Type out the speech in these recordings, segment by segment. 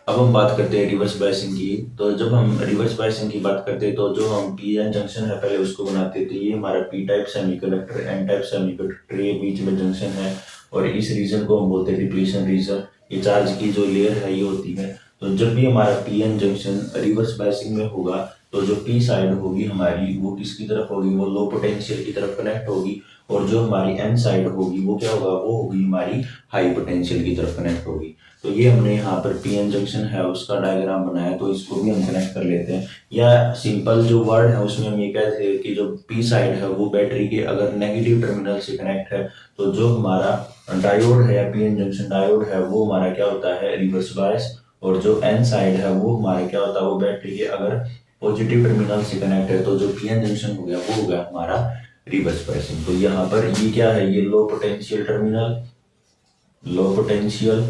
अब हम बात करते हैं रिवर्स बायसिंग की। तो जब हम रिवर्स बायसिंग की बात करते हैं तो जो हम पी एन जंक्शन है पहले उसको बनाते थे। ये हमारा P type semiconductor, N type semiconductor, ये बीच में जंक्शन है और इस रीजन को हम बोलते हैं डिप्लीशन रीजन। ये चार्ज की जो लेयर है ये होती है। तो जब भी हमारा P N junction reverse biasing में होगा तो जो पी साइड होगी हमारी वो किसकी तरफ होगी, वो लो पोटेंशियल की तरफ कनेक्ट होगी। और जो हमारी एन साइड होगी वो क्या होगा, वो होगी हमारी हाई पोटेंशियल की तरफ कनेक्ट होगी। तो ये हमने यहाँ पर पीएन जंक्शन है उसका डायग्राम बनाया, तो इसको भी हम कनेक्ट कर लेते हैं। या सिंपल जो वर्ड है उसमें हम ये कहते हैं कि जो पी साइड है वो बैटरी के अगर नेगेटिव टर्मिनल से कनेक्ट है तो जो हमारा डायोड है या पीएन जंक्शन डायोड है वो हमारा क्या होता है, रिवर्स बायस। और जो एन साइड है वो हमारा क्या होता है, वो बैटरी के अगर पॉजिटिव टर्मिनल से कनेक्ट है तो जो पीएन जंक्शन हो गया वो हो गया हमारा रिवर्स बायसिंग। तो यहाँ पर ये क्या है, ये low potential terminal, low potential.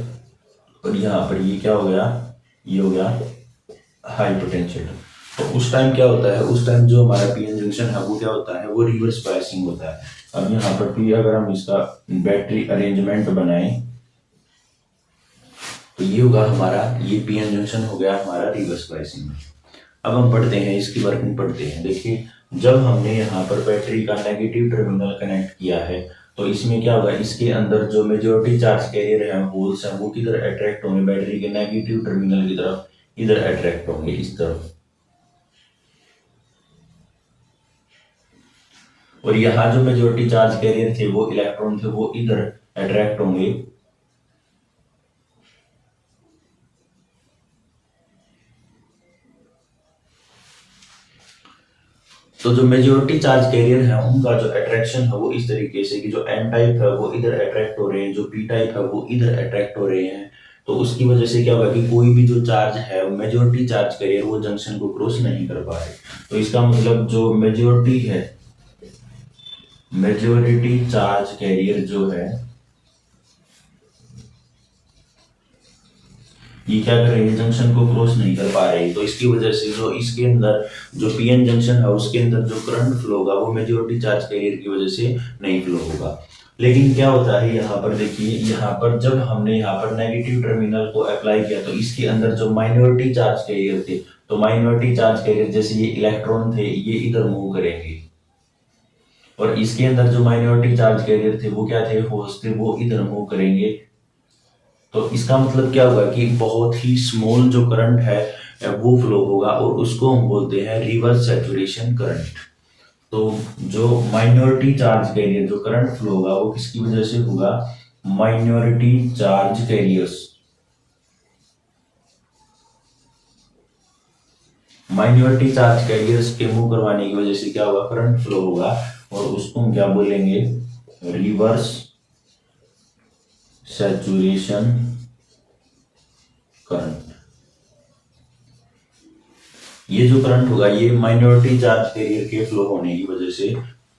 और यहाँ पर ये क्या हो गया, ये हो गया हाई पोटेंशियल। तो उस टाइम क्या होता है, उस टाइम जो हमारा पीएन जंक्शन है वो क्या होता है, वो रिवर्स बायसिंग होता है। अब यहाँ पर भी अगर हम इसका बैटरी अरेंजमेंट बनाएं तो ये होगा हमारा, ये पीएन जंक्शन हो गया हमारा रिवर्स बायसिंग में। अब हम पढ़ते हैं इसकी वर्किंग पढ़ते हैं। देखिए जब हमने यहाँ पर बैटरी का नेगेटिव टर्मिनल कनेक्ट किया है तो इसमें क्या होगा, इसके अंदर जो मेजॉरिटी चार्ज कैरियर है, होल्स हैं, वो किधर अट्रैक्ट होंगे, बैटरी के नेगेटिव टर्मिनल की तरफ, इधर अट्रैक्ट होंगे इस तरफ। और यहाँ जो मेजॉरिटी चार्ज कैरियर थे वो इलेक्ट्रॉन थे, वो इधर अट्रैक्ट होंगे। तो जो मेजोरिटी चार्ज कैरियर है उनका जो अट्रैक्शन है वो इस तरीके से कि जो एन टाइप है वो इधर अट्रैक्ट हो रहे हैं, जो पी टाइप है वो इधर अट्रैक्ट हो रहे हैं। तो उसकी वजह से क्या होगा कि कोई भी जो चार्ज है, मेजोरिटी चार्ज कैरियर, वो जंक्शन को क्रॉस नहीं कर पा रहे। तो इसका मतलब जो मेजोरिटी है, मेजोरिटी चार्ज कैरियर जो है ये क्या कर रही है, जंक्शन को क्रॉस नहीं कर पा रही। तो इसकी वजह से जो इसके अंदर जो पीएन जंक्शन है उसके अंदर जो करंट फ्लो होगा वो मेजॉरिटी चार्ज कैरियर की वजह से नहीं फ्लो होगा। लेकिन क्या होता है यहाँ पर, देखिए यहाँ पर जब हमने यहाँ पर नेगेटिव टर्मिनल को अप्लाई किया तो इसके अंदर जो माइनॉरिटी चार्ज कैरियर थे, तो माइनॉरिटी चार्ज कैरियर जैसे ये इलेक्ट्रॉन थे ये इधर मूव करेंगे। और इसके अंदर जो माइनॉरिटी चार्ज कैरियर थे वो क्या थे, होल्स थे, वो इधर मूव करेंगे। तो इसका मतलब क्या होगा कि बहुत ही स्मॉल जो करंट है वो फ्लो होगा और उसको हम बोलते हैं रिवर्स सैचुरेशन करंट। तो जो माइनॉरिटी चार्ज कैरियर जो करंट फ्लो होगा वो किसकी वजह से होगा, minority charge carriers, minority charge carriers के मूव करवाने की वजह से क्या होगा, करंट फ्लो होगा और उसको हम क्या बोलेंगे, रिवर्स सैचुरेशन करंट। ये जो करंट होगा ये माइनॉरिटी चार्ज कैरियर के फ्लो होने की वजह से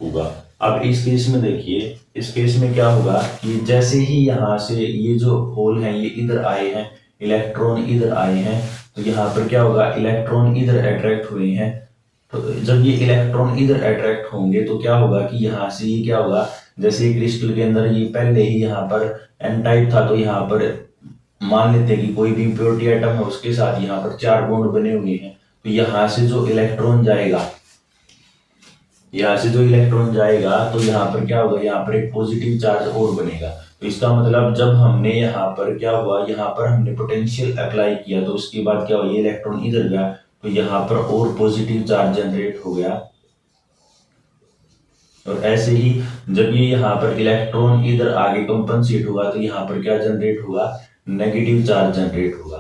होगा। अब इस केस में देखिए, इस केस में क्या होगा कि जैसे ही यहाँ से ये जो होल हैं ये इधर आए हैं, इलेक्ट्रॉन इधर आए हैं, तो यहाँ पर क्या होगा, इलेक्ट्रॉन इधर अट्रैक्ट हुए हैं। तो जब ये इलेक्ट्रॉन इधर अट्रैक्ट होंगे तो क्या होगा कि यहाँ से ये क्या होगा, जैसे क्रिस्टल के अंदर ये पहले ही यहाँ पर एन टाइप था, तो यहाँ पर मान लेते हैं कि कोई भी इम्प्योरिटी आइटम है उसके साथ यहाँ पर 4 बॉन्ड बने हुए हैं। तो यहाँ से जो इलेक्ट्रॉन जाएगा, यहाँ से जो इलेक्ट्रॉन जाएगा तो यहाँ पर क्या होगा, यहाँ पर एक पॉजिटिव चार्ज और बनेगा। तो इसका मतलब जब हमने यहाँ पर क्या हुआ, यहाँ पर हमने पोटेंशियल अप्लाई किया तो उसके बाद क्या हुआ, ये इलेक्ट्रॉन इधर गया तो यहाँ पर और पॉजिटिव चार्ज जनरेट हो गया। और ऐसे ही जब ये यहाँ पर इलेक्ट्रॉन इधर आगे कंपनसेट होगा तो यहाँ पर क्या जनरेट होगा, नेगेटिव चार्ज जनरेट होगा।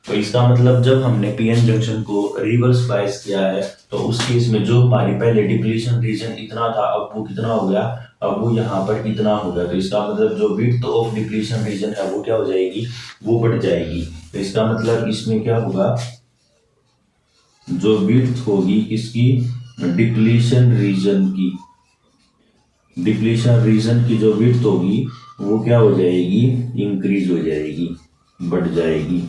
तो इसका मतलब जब हमने पीएन जंक्शन को रिवर्स बायस किया है तो उस केस में जो हमारी पहले डिप्लीशन रीजन इतना था अब वो कितना हो गया, अब वो यहाँ पर इतना हो गया। तो इसका मतलब जो विड्थ ऑफ डिप्लीशन रीजन है वो क्या हो जाएगी, वो बढ़ जाएगी। तो इसका मतलब इसमें क्या होगा, जो विड्थ होगी इसकी डिप्लीशन रीजन की, डिप्लीशन रीजन की जो विड्थ होगी वो क्या हो जाएगी, इंक्रीज हो जाएगी, बढ़ जाएगी।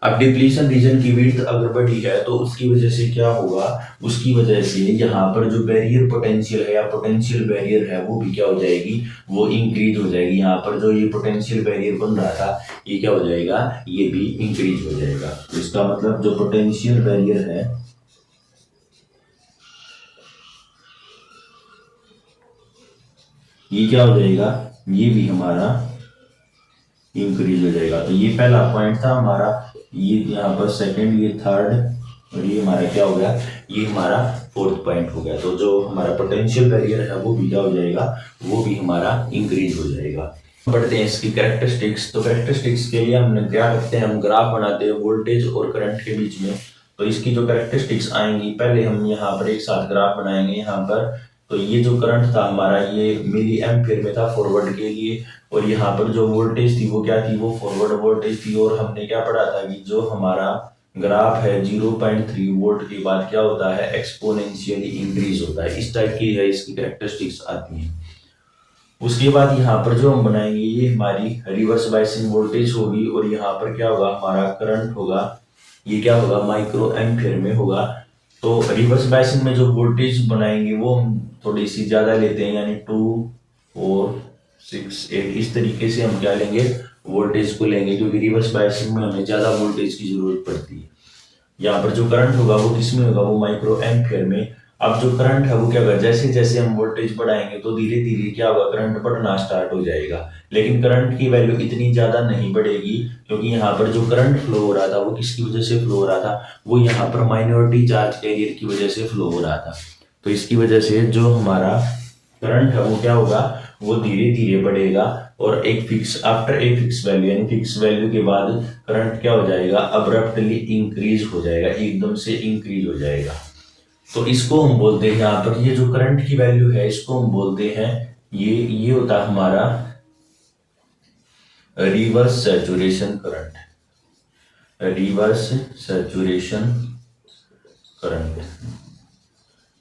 अब डिप्लीशन रीजन की विड्थ अगर बढ़ी है तो उसकी वजह से क्या होगा, उसकी वजह से यहाँ पर जो बैरियर पोटेंशियल है या पोटेंशियल बैरियर है वो भी क्या हो जाएगी, वो इंक्रीज हो जाएगी। यहाँ पर जो ये पोटेंशियल बैरियर बन रहा था ये क्या हो जाएगा, ये भी इंक्रीज हो जाएगा। तो इसका मतलब जो पोटेंशियल बैरियर है ये क्या हो जाएगा, ये भी हमारा इंक्रीज हो जाएगा। तो ये पहला पॉइंट था हमारा, ये यहाँ पर सेकंड, ये थर्ड, और ये हमारा क्या हो गया, ये हमारा फोर्थ पॉइंट हो गया। तो जो हमारा पोटेंशियल बैरियर है वो भी क्या हो जाएगा, वो भी हमारा इंक्रीज हो जाएगा। बढ़ते हैं इसकी कैरेक्टरिस्टिक्स। तो कैरेक्टरिस्टिक्स के लिए हमने क्या करते हैं, हम ग्राफ बनाते हैं वोल्टेज और करंट के बीच में। तो इसकी जो कैरेक्टरिस्टिक्स आएंगी, पहले हम यहाँ पर एक साथ ग्राफ बनाएंगे यहाँ पर। तो ये जो करंट था हमारा ये मिली एम्पियर में था फॉरवर्ड के लिए, और यहाँ पर जो वोल्टेज थी वो क्या थी, वो फॉरवर्ड वोल्टेज थी। और हमने क्या पढ़ा था कि जो हमारा ग्राफ है 0.3 वोल्ट के बाद क्या होता है, एक्सपोनेंशियली इंक्रीज होता है। इस टाइप की है इसकी कैरेक्टरिस्टिक्स आती हैं। उसके बाद यहाँ पर जो हम बनाएंगे ये हमारी रिवर्स बायसिंग वोल्टेज होगी, और यहाँ पर क्या होगा, हमारा करंट होगा, ये क्या होगा, माइक्रो एम्पियर में होगा। तो रिवर्स बायसिंग में जो वोल्टेज बनाएंगे वो हम थोड़ी सी ज्यादा लेते हैं, यानी 2, 4, 6, 8 इस तरीके से हम क्या लेंगे, वोल्टेज को लेंगे, क्योंकि रिवर्स बायसिंग में हमें ज्यादा वोल्टेज की जरूरत पड़ती है। यहाँ पर जो करंट होगा वो किस में होगा, वो माइक्रो एम्पियर में। अब जो करंट है वो क्या होगा, जैसे जैसे हम वोल्टेज बढ़ाएंगे तो धीरे धीरे क्या होगा, करंट बढ़ना स्टार्ट हो जाएगा। लेकिन करंट की वैल्यू इतनी ज्यादा नहीं बढ़ेगी, क्योंकि यहाँ पर जो करंट फ्लो हो रहा था वो किसकी वजह से फ्लो हो रहा था, वो यहाँ पर माइनॉरिटी चार्ज कैरियर की वजह से फ्लो हो रहा था। तो इसकी वजह से जो हमारा करंट है वो क्या होगा, वो धीरे धीरे बढ़ेगा, और एक fix after a fix value, यानी फिक्स वैल्यू के बाद करंट क्या हो जाएगा, अब्रप्टली इंक्रीज हो जाएगा, एकदम से इंक्रीज हो जाएगा। तो इसको हम बोलते हैं, यहाँ पर ये जो करंट की वैल्यू है इसको हम बोलते हैं, ये होता है हमारा reverse saturation current, reverse saturation current.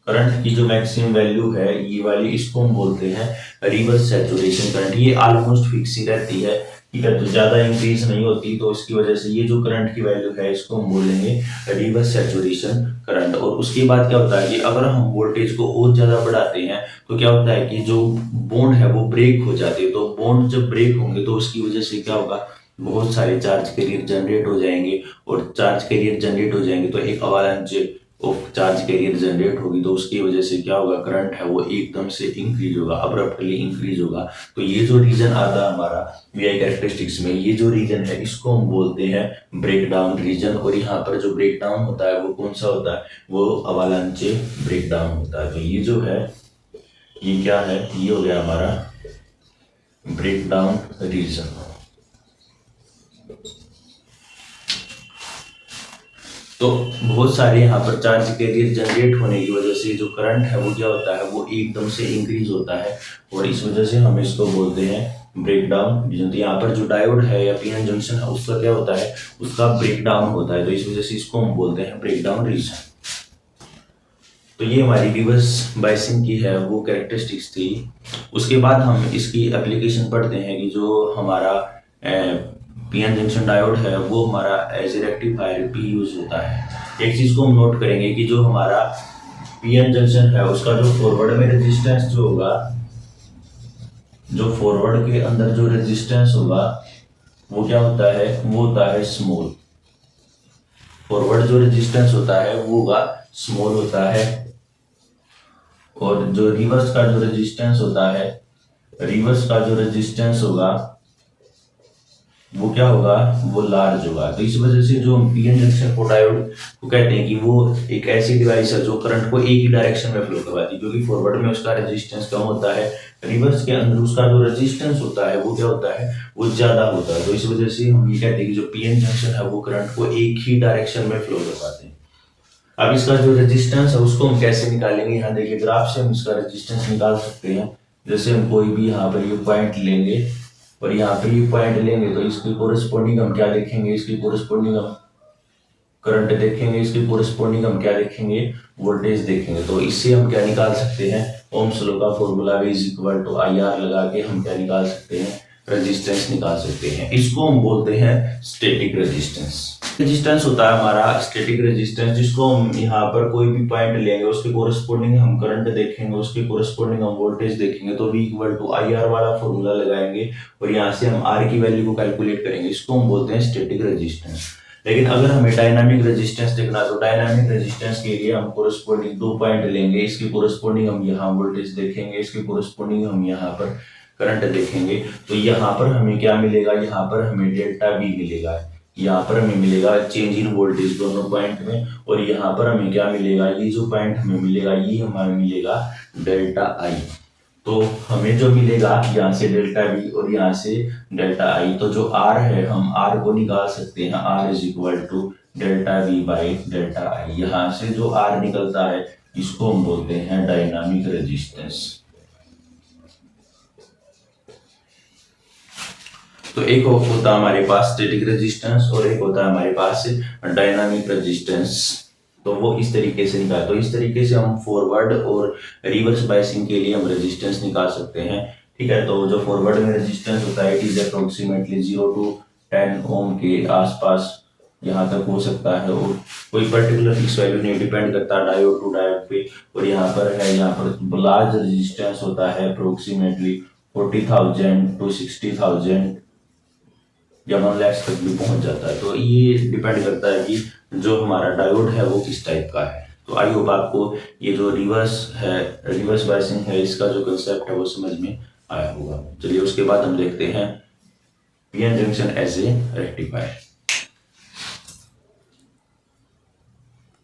Current की जो मैक्सिमम वैल्यू है ये वाली, इसको हम बोलते हैं रिवर्स सैचुरेशन करंट। ये ऑलमोस्ट फिक्स ही रहती है, ठीक है, तो ज्यादा इंक्रीज नहीं होती। तो इसकी वजह से ये जो करंट की वैल्यू है इसको हम बोलेंगे रिवर्स सैचुरेशन करंट। और उसके बाद क्या होता है कि अगर हम वोल्टेज को और ज्यादा बढ़ाते हैं तो क्या होता है कि जो बॉन्ड है वो ब्रेक हो जाते हैं। तो बॉन्ड जब ब्रेक होंगे तो उसकी वजह से क्या होगा, बहुत सारे चार्ज कैरियर जनरेट हो जाएंगे, और चार्ज कैरियर जनरेट हो जाएंगे तो एक avalanche of charge carrier generate होगी। तो उसकी वजह से क्या होगा, करंट है वो एकदम से इंक्रीज होगा, अब्रप्टली इंक्रीज होगा। तो ये जो रीजन आता है हमारा वीआई कैरेक्टरिस्टिक्स में, ये जो रीजन है इसको हम बोलते हैं ब्रेक डाउन रीजन। और यहाँ पर जो ब्रेक डाउन होता है वो कौन सा होता है, वो अवालांचे ब्रेक डाउन होता है। तो ये जो है ये क्या है, ये हो गया हमारा ब्रेक डाउन रीजन। तो बहुत सारे यहाँ पर चार्ज कैरियर जनरेट होने की वजह से जो करंट है वो क्या होता है, वो एकदम से इंक्रीज होता है, और इस वजह से हम इसको बोलते हैं ब्रेक डाउन रीजन। तो यहाँ पर जो डायोड है या पीएन जंक्शन है उसका क्या होता है, उसका ब्रेक डाउन होता है। तो इस वजह से इसको हम बोलते हैं ब्रेक डाउन रीजन। तो ये हमारी रिवर्स बायसिंग की है वो कैरेक्टरिस्टिक्स थी। उसके बाद हम इसकी एप्लीकेशन पढ़ते हैं कि जो हमारा पीएन जंक्शन डायोड है वो हमारा एज ए रेक्टिफायर भी यूज होता है। एक चीज को हम नोट करेंगे कि जो हमारा पीएन जंक्शन है उसका जो फॉरवर्ड में रेजिस्टेंस जो होगा, जो फॉरवर्ड के अंदर जो रेजिस्टेंस होगा वो क्या होता है, वो होता है स्मॉल। फॉरवर्ड जो रेजिस्टेंस होता है वो होगा स्मॉल होता है, और जो रिवर्स का जो रेजिस्टेंस होता है, रिवर्स का जो रेजिस्टेंस होगा वो क्या होगा, वो लार्ज होगा। तो इस वजह से जो हम पीएन जंक्शन को डायोड को कहते हैं कि वो एक ऐसी डिवाइस है जो करंट को एक ही डायरेक्शन में फ्लो करवाती है, क्योंकि फॉरवर्ड में उसका रेजिस्टेंस कम होता है, रिवर्स के अंदर उसका जो रेजिस्टेंस होता है वो क्या होता है, वो ज्यादा होता है। तो इस वजह से हम ये कहते हैं कि जो पीएन जंक्शन है वो करंट को एक ही डायरेक्शन में फ्लो करवाते हैं। अब इसका जो रेजिस्टेंस है उसको हम कैसे निकालेंगे, यहाँ देखिए ग्राफ से हम इसका रेजिस्टेंस निकाल सकते हैं। जैसे हम कोई भी यहाँ पर ये पॉइंट लेंगे और यहाँ पे ये पॉइंट लेंगे, तो इसकी कोरिस्पोंडिंग हम क्या देखेंगे, इसकी कोरिस्पोंडिंग हम करंट देखेंगे, इसकी कोरिस्पोंडिंग हम क्या देखेंगे, वोल्टेज देखेंगे। तो इससे हम क्या निकाल सकते हैं, ओम्स लॉ का फॉर्मूला V = IR लगा के हम क्या निकाल सकते हैं, रेजिस्टेंस निकाल सकते हैं। इसको हम बोलते हैं स्टैटिक रेजिस्टेंस। रेजिस्टेंस होता है हमारा स्टैटिक रेजिस्टेंस, जिसको हम यहाँ पर कोई भी पॉइंट लेंगे उसके कोरस्पोंडिंग हम करंट देखेंगे, उसके कोरस्पोंडिंग हम वोल्टेज देखेंगे, तो V equal to I R वाला फॉर्मूला लगाएंगे और यहाँ से हम R की वैल्यू को कैलकुलेट करेंगे। इसको हम बोलते हैं स्टैटिक रेजिस्टेंस। लेकिन अगर हमें डायनामिक रेजिस्टेंस देखना है तो डायनामिक रेजिस्टेंस के लिए हम कोरस्पोंडिंग 2 पॉइंट लेंगे, इसके कोरस्पोंडिंग हम यहाँ वोल्टेज देखेंगे, इसके कोरस्पोंडिंग हम यहाँ पर करंट देखेंगे। तो यहाँ पर हमें क्या मिलेगा, यहाँ पर हमें डेल्टा V मिलेगा, यहाँ पर हमें मिलेगा चेंज इन वोल्टेज दोनों पॉइंट में, और यहाँ पर हमें क्या मिलेगा, ये जो पॉइंट हमें मिलेगा ये हमें मिलेगा डेल्टा आई। तो हमें जो मिलेगा यहाँ से डेल्टा V और यहाँ से डेल्टा आई, तो जो R है हम R को निकाल सकते हैं, R is equal to delta V by delta I. यहाँ से जो R निकलता है इसको हम बोलते हैं डायनामिक रेजिस्टेंस। तो एक होता है हमारे पास स्टैटिक रेजिस्टेंस और एक होता है हमारे पास डायनामिक रेजिस्टेंस। तो वो इस तरीके से निकाल, तो इस तरीके से हम फॉरवर्ड और रिवर्स बायसिंग के लिए हम रेजिस्टेंस निकाल सकते हैं। ठीक है, तो जो फॉरवर्ड में रेजिस्टेंस होता है इट इज अप्रोक्सीमेटली 0 टू 10 ओम के आसपास यहाँ तक हो सकता है, और कोई पर्टिकुलर फिक्स वैल्यू नहीं, डिपेंड करता है डायोड टू डायोड पे। और यहाँ पर है, यहाँ पर लार्ज रेजिस्टेंस होता है अप्रोक्सीमेटली 40,000 टू 60,000 या 1 लाख तक भी पहुंच जाता है। तो ये डिपेंड करता है कि जो हमारा डायोड है वो किस टाइप का है। तो आई होप आपको ये जो रिवर्स बायसिंग है, इसका जो कंसेप्ट है वो समझ में आया होगा। चलिए उसके बाद हम देखते हैं PN junction as a rectifier.